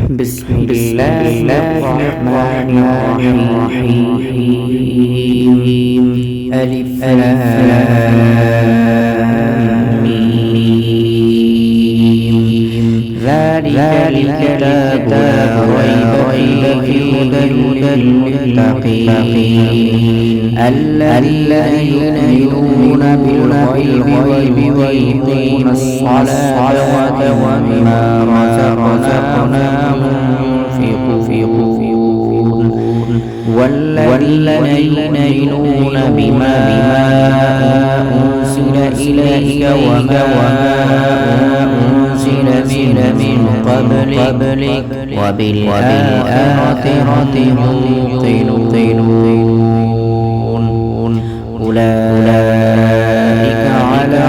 بسم الله الرحمن الرحيم. ألف لام ميم. ذلك الكتاب لا ريب فيه هدى للمتقين الذين يؤمنون بالغيب ويقيمون الصلاة ومما رزقناهم ينفقون والذين يؤمنون بما أنزل إليك وما أنزل من قبلك وبالآخرة هم يوقنون أولئك على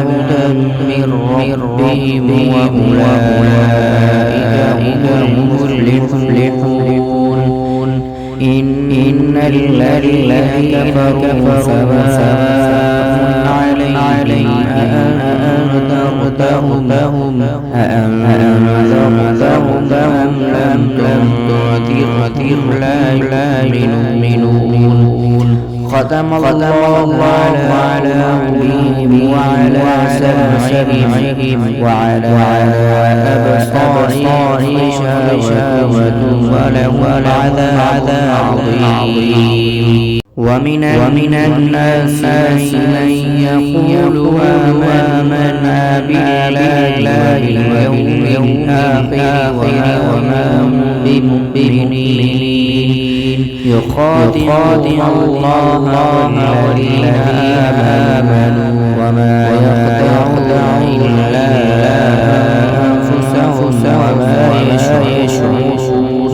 هدى من ربهم وأولئك هم المفلحون. إن الذين كفروا سواء عليهم أأنذرتهم أم لم تنذر لا يؤمنون. ختم الله على قلوبهم وعلى سمعهم وعلى أبصارهم غشاوة ولهم عذاب عظيم. ومن الناس من يقول آمنا بالله واليوم الآخر وما هم بمؤمنين يخادعون الله والذين آمنوا وما يخدعون إلا أنفسهم وما يشعرون.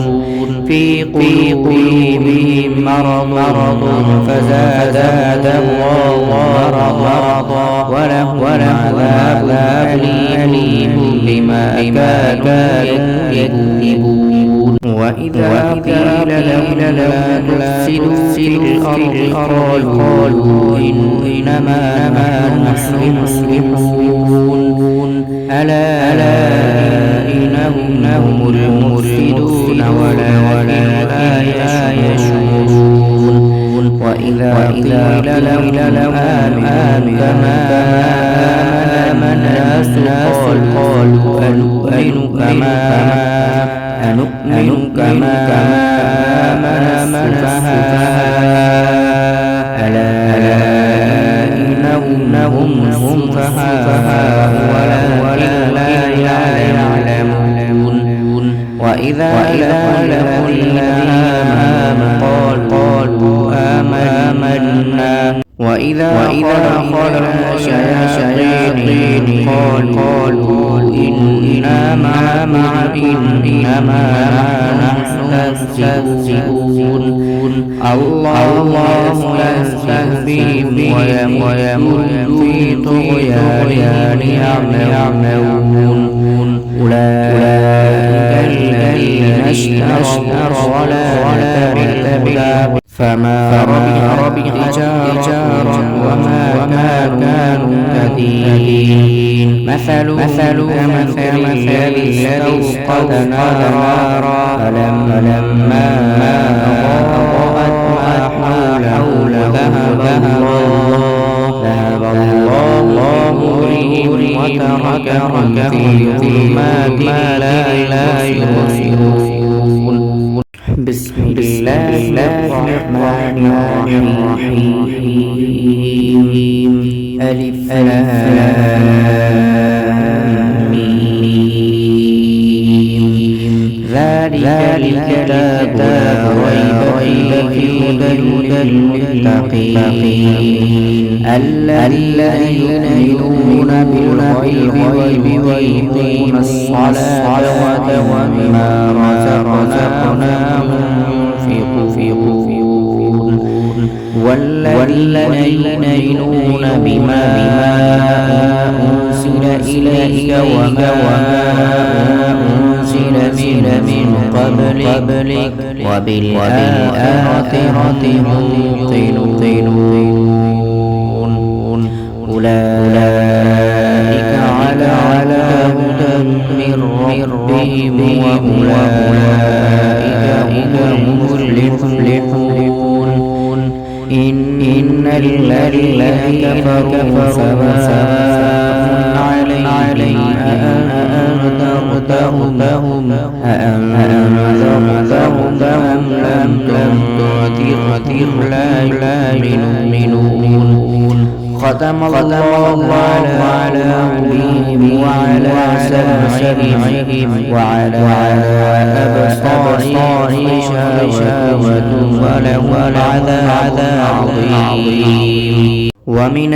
في قلوبهم مرض فزادهم الله مرضا ولهم عذاب أليم بما كانوا يكذبون. وإذا قيل لهم لا تفسدوا في الأرض قالوا إنما نحن مصلحون. ألا إنهم المفسدون ولكن لا يشعرون. وإذا قيل لهم آمنوا كما آمن الناس قالوا أنؤمن كما آمن السفهاء. ألا إنهم سفهاء ولكن لا يعلمون. وإذا لقوا الذين آمنوا قالوا آمنا. وإذا خلوا شياطين قالوا إنا معكم إنما نحن مستهزئون. الله يستهزئ بهم ويمد في طغيانهم يعمهون. أولئك الذين اشتروا الضلالة بالهدى فما ربحت تجارتهم وما كانوا مهتدين. مثل الذي استوقد نارا فلما أضاءت ما حوله ذهب الله نورهم وتركهم في ظلمات لا يبصرون. بسم الله الرحمن الرحيم. ألف لام ميم. ذلك الكتاب لا ريب فيه هدى للمتقين الذين يؤمنون بالغيب ويقيمون الصلاة ومما رزقناهم ينفقون. والذين يؤمنون بما أنزل إليك وما أنزل من قبلك وبالآخرة هم يوقنون. أولئك على هدى من ربهم وأولئك هم المفلحون إن الذين كفروا سواء عليهم أأنذرتهم أم لم تنذرهم لا يؤمنون ختم الله على قلوبهم وعلى سمعهم وعلى أبصارهم غشاوة ولهم عذاب عظيم ومن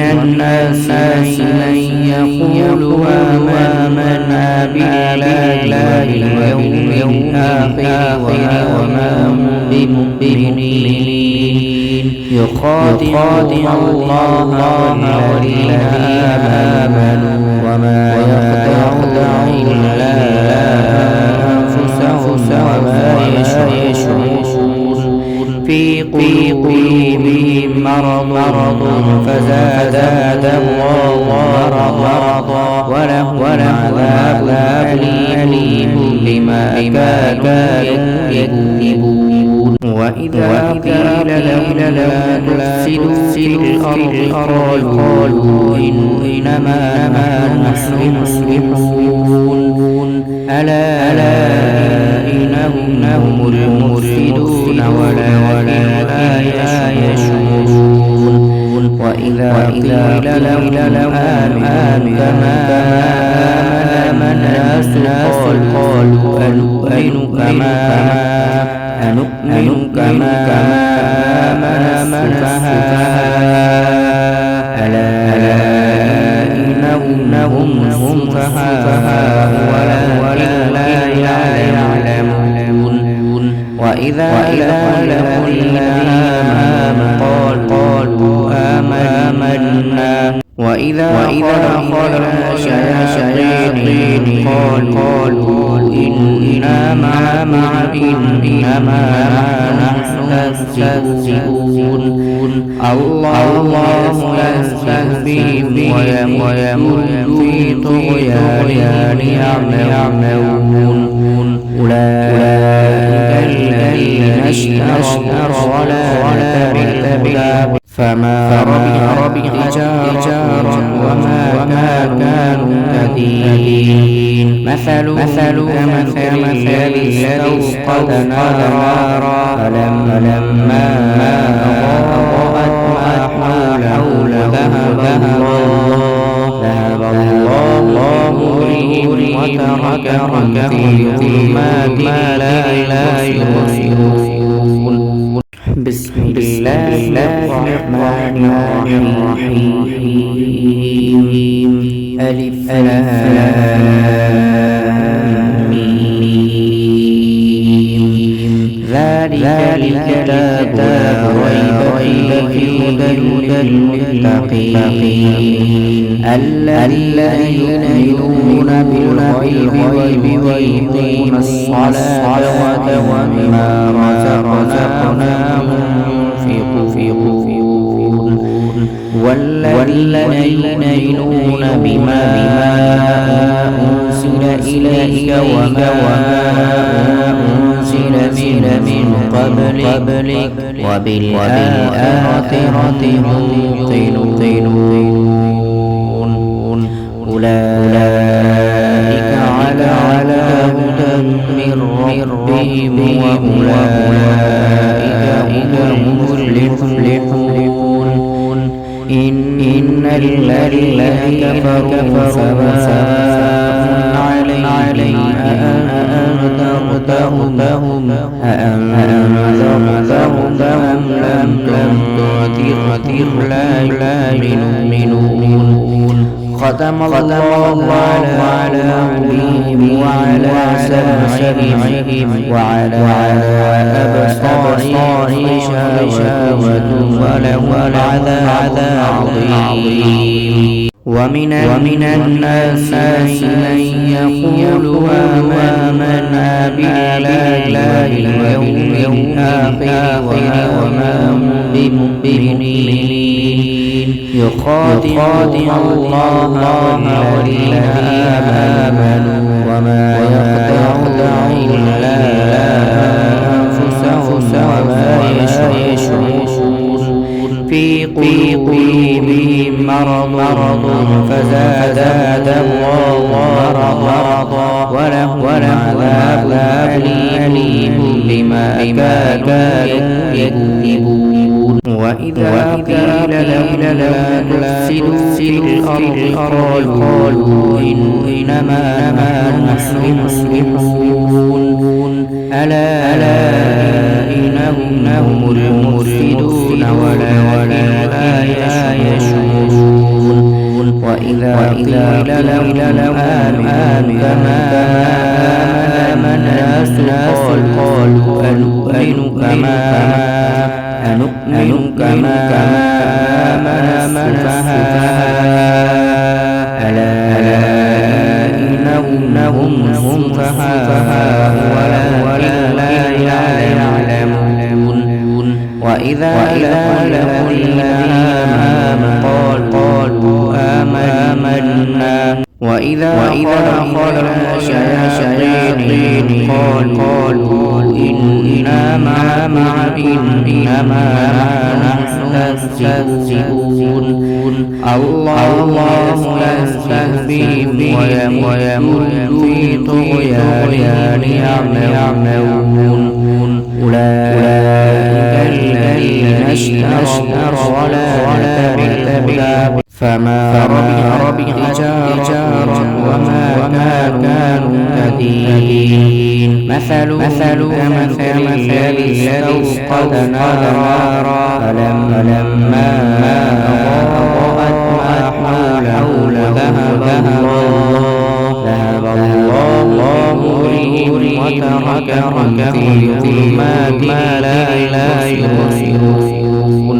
الناس من يقول آمنا بالله واليوم الآخر وما هم بمؤمنين يخادعون الله والذين آمنوا وما يخدعون إلا أنفسهم وما يشعرون في قلوبهم مرض فزادهم الله مرضا ولهم عذاب أليم بما كانوا يكذبون وإذا قيل لهم لا تفسدوا في الأرض قالوا إنما نحن مصلحون ألا إنهم المفسدون ولكن لا يشعرون وإذا قيل لهم آمنوا كما آمن الناس قالوا أنؤمن كما آمن السفهاء ألا إنهم سفهاء ولكن لا يعلمون وإذا لقوا الذين آمنوا قالوا آمنا وإذا خلوا شياطين قالوا إنا معكم إنما نحن مستهزئون الله يستهزئ بهم ويمد في طغيانهم يعمهون أولئك الذين اشتروا الضلالة بالهدى فما ربحت تجارتهم وما كانوا مهتدين مثل الذي استوقد نارا فلما أضاءت ما حوله ذهب الله نورهم وتركهم في ظلمات لا يبصرون بسم الله الرحمن الرحيم ألف لام ميم ذلك الكتاب لا ريب فيه هدى للمتقين الذين يؤمنون بالغيب ويقيمون الصلاة ومما رزقناهم ينفقون والذين يؤمنون بما أنزل إليك وما أنزل من قبلك وبالآخرة هم يوقنون أولئك على هدى من ربهم وأولئك هم المفلحون إن الذين كفروا سواء عليهم أأنذرتهم أم لم تنذرهم لا يؤمنون ختم الله على قلوبهم وعلى سمعهم وعلى أبصارهم غشاوة ولهم عذاب عظيم ومن الناس من يقول آمنا بالله واليوم الآخر وما هم بمؤمنين يخادعون الله والذين آمنوا وما إلا أنفسهم وما يشعرون في قلوبهم مرض فزادهم الله مرضا ولهم عذاب أليم بما كانوا يكذبون وإذا قيل لهم لا تفسدوا في الأرض قالوا إنما نحن مصلحون ألا إنهم المفسدون ولكن لا يشعرون وإذا قيل لهم آمنوا كما آمن الناس قالوا أنؤمن كما آمن السفهاء ألا إنهم سفهاء ولكن لا يعلمون وإذا لقوا الذين آمنوا قالوا آمنا وإذا خلوا شياطين قالوا إنا معكم إنما نحن مستهزئون الله يستهزئ بهم ويمد في طغيانهم يعمهون أولئك الذين اشتروا الضلالة بالهدى فما ربحت تجارتهم وما كانوا مهتدين مثل الذي استوقد نارا فلما أضاءت ما حوله ذهب الله نورهم وتركهم في ظلمات لا يبصرون